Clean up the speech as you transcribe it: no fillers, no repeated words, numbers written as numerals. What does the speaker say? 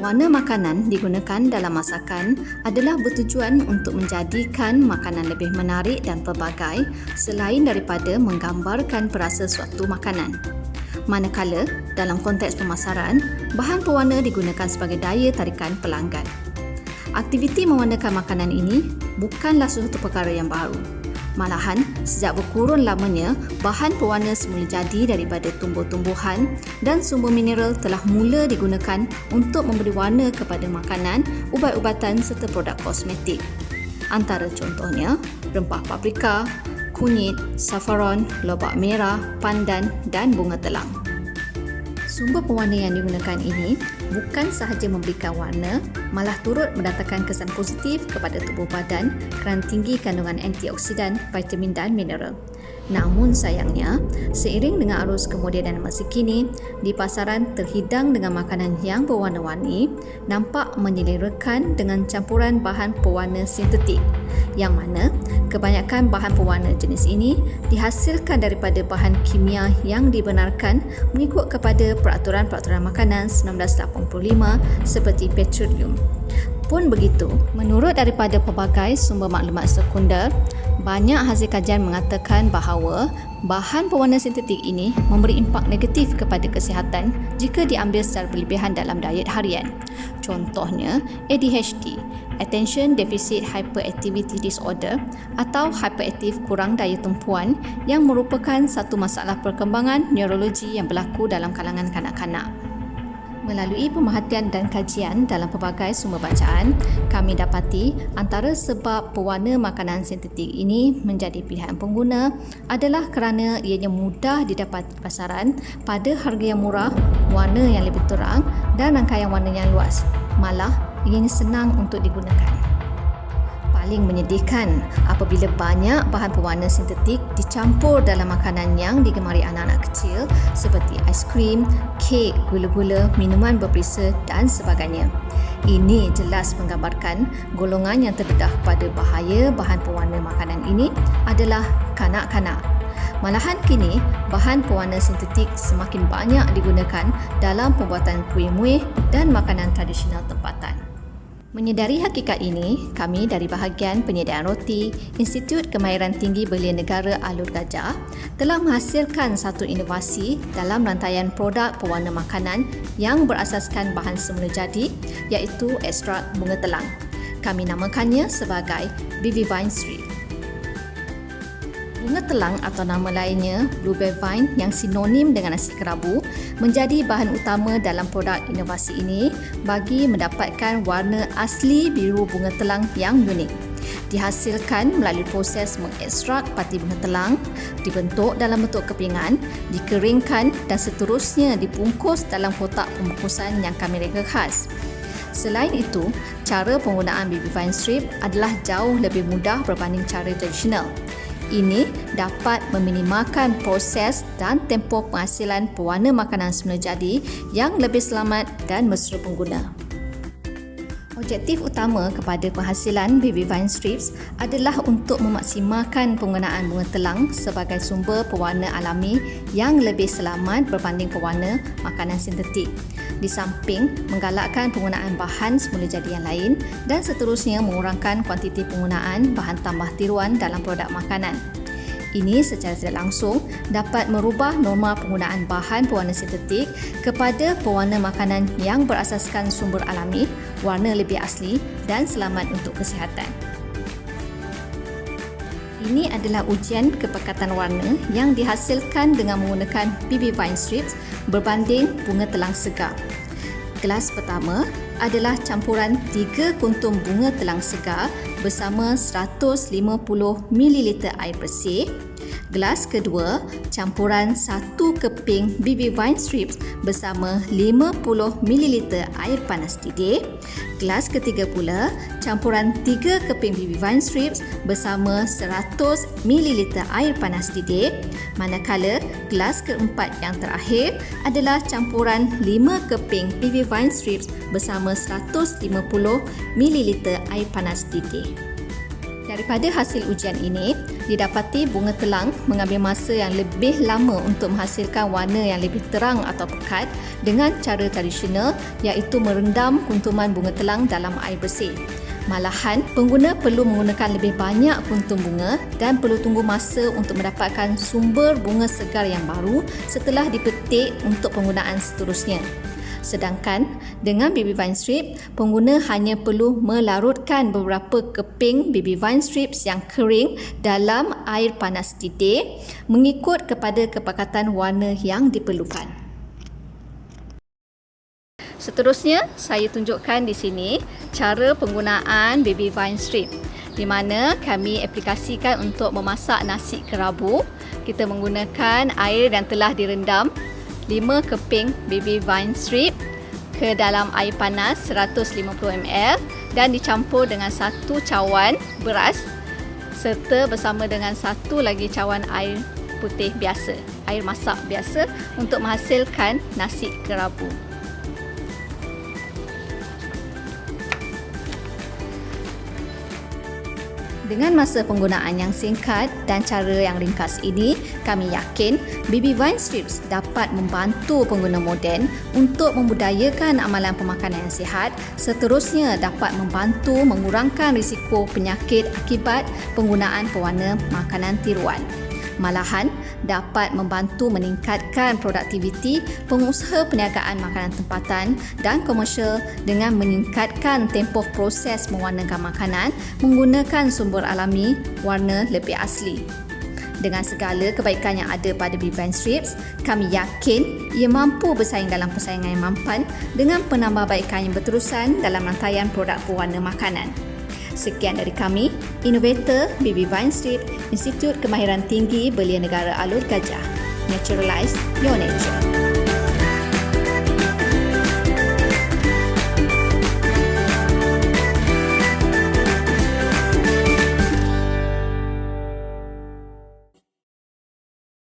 Pewarna makanan digunakan dalam masakan adalah bertujuan untuk menjadikan makanan lebih menarik dan pelbagai selain daripada menggambarkan perasa suatu makanan. Manakala, dalam konteks pemasaran, bahan pewarna digunakan sebagai daya tarikan pelanggan. Aktiviti mewarnakan makanan ini bukanlah sesuatu perkara yang baru. Malahan, sejak berkurun lamanya, bahan pewarna semula jadi daripada tumbuh-tumbuhan dan sumber mineral telah mula digunakan untuk memberi warna kepada makanan, ubat-ubatan serta produk kosmetik. Antara contohnya, rempah paprika, kunyit, saffron, lobak merah, pandan dan bunga telang. Sumber pewarna yang digunakan ini bukan sahaja memberikan warna, malah turut mendatangkan kesan positif kepada tubuh badan kerana tinggi kandungan antioksidan, vitamin dan mineral. Namun sayangnya, seiring dengan arus kemodenan masa kini, di pasaran terhidang dengan makanan yang berwarna-warni, nampak menyelerakan dengan campuran bahan pewarna sintetik, yang mana kebanyakan bahan pewarna jenis ini dihasilkan daripada bahan kimia yang dibenarkan mengikut kepada Peraturan-Peraturan Makanan 1985 seperti petroleum. Pun begitu, menurut daripada pelbagai sumber maklumat sekunder, banyak hasil kajian mengatakan bahawa bahan pewarna sintetik ini memberi impak negatif kepada kesihatan jika diambil secara berlebihan dalam diet harian. Contohnya, ADHD, Attention Deficit Hyperactivity Disorder atau hyperaktif kurang daya tumpuan yang merupakan satu masalah perkembangan neurologi yang berlaku dalam kalangan kanak-kanak. Melalui pemerhatian dan kajian dalam pelbagai sumber bacaan, kami dapati antara sebab pewarna makanan sintetik ini menjadi pilihan pengguna adalah kerana ianya mudah didapat di pasaran pada harga yang murah, warna yang lebih terang dan rangkaian warna yang luas. Malah, ianya senang untuk digunakan. Paling menyedihkan apabila banyak bahan pewarna sintetik dicampur dalam makanan yang digemari anak-anak kecil seperti aiskrim, kek, gula-gula, minuman berperisa dan sebagainya. Ini jelas menggambarkan golongan yang terdedah pada bahaya bahan pewarna makanan ini adalah kanak-kanak. Malahan kini, bahan pewarna sintetik semakin banyak digunakan dalam pembuatan kuih muih dan makanan tradisional tempatan. Menyedari hakikat ini, kami dari bahagian penyediaan roti, Institut Kemahiran Tinggi Belia Negara Alur Gajah telah menghasilkan satu inovasi dalam rantaian produk pewarna makanan yang berasaskan bahan semula jadi, iaitu ekstrak bunga telang. Kami namakannya sebagai BB Vine Strip. Bunga telang atau nama lainnya blueberry vine yang sinonim dengan nasi kerabu menjadi bahan utama dalam produk inovasi ini bagi mendapatkan warna asli biru bunga telang yang unik. Dihasilkan melalui proses mengekstrak pati bunga telang, dibentuk dalam bentuk kepingan, dikeringkan dan seterusnya dibungkus dalam kotak pembungkusan yang kami reka khas. Selain itu, cara penggunaan BB Vine Strip adalah jauh lebih mudah berbanding cara tradisional. Ini dapat meminimalkan proses dan tempoh penghasilan pewarna makanan semula jadi yang lebih selamat dan mesra pengguna. Objektif utama kepada penghasilan BB Vine Strips adalah untuk memaksimalkan penggunaan bunga telang sebagai sumber pewarna alami yang lebih selamat berbanding pewarna makanan sintetik. Di samping menggalakkan penggunaan bahan semula jadi yang lain dan seterusnya mengurangkan kuantiti penggunaan bahan tambah tiruan dalam produk makanan. Ini secara tidak langsung dapat merubah norma penggunaan bahan pewarna sintetik kepada pewarna makanan yang berasaskan sumber alami, warna lebih asli dan selamat untuk kesihatan. Ini adalah ujian kepekatan warna yang dihasilkan dengan menggunakan BB Vine Strips berbanding bunga telang segar. Gelas pertama adalah campuran 3 kuntum bunga telang segar bersama 150 ml air bersih. Gelas kedua, campuran 1 keping BB Vine Strips bersama 50 ml air panas didih. Gelas ketiga pula, campuran 3 keping BB Vine Strips bersama 100 ml air panas didih. Manakala gelas keempat yang terakhir adalah campuran 5 keping BB Vine Strips bersama 150 ml air panas didih. Daripada hasil ujian ini, didapati bunga telang mengambil masa yang lebih lama untuk menghasilkan warna yang lebih terang atau pekat dengan cara tradisional, iaitu merendam kuntuman bunga telang dalam air bersih. Malahan, pengguna perlu menggunakan lebih banyak kuntum bunga dan perlu tunggu masa untuk mendapatkan sumber bunga segar yang baru setelah dipetik untuk penggunaan seterusnya. Sedangkan dengan baby vine strip, pengguna hanya perlu melarutkan beberapa keping baby vine strips yang kering dalam air panas didih mengikut kepada kepekatan warna yang diperlukan. Seterusnya, saya tunjukkan di sini cara penggunaan baby vine strip di mana kami aplikasikan untuk memasak nasi kerabu. Kita menggunakan air yang telah direndam 5 keping baby vine strip ke dalam air panas 150 ml dan dicampur dengan 1 cawan beras serta bersama dengan 1 lagi cawan air putih biasa, air masak biasa untuk menghasilkan nasi kerabu. Dengan masa penggunaan yang singkat dan cara yang ringkas ini, kami yakin baby vine strips dapat membantu pengguna moden untuk membudayakan amalan pemakanan yang sihat, seterusnya dapat membantu mengurangkan risiko penyakit akibat penggunaan pewarna makanan tiruan. Malahan, dapat membantu meningkatkan produktiviti pengusaha perniagaan makanan tempatan dan komersial dengan meningkatkan tempoh proses mewarnakan makanan menggunakan sumber alami warna lebih asli. Dengan segala kebaikan yang ada pada baby vine strips, kami yakin ia mampu bersaing dalam persaingan yang mampan dengan penambahbaikan yang berterusan dalam rantaian produk pewarna makanan. Sekian dari kami, Inovator Baby Vine Strip, Institut Kemahiran Tinggi Belia Negara Alur Gajah. Naturalize your nature.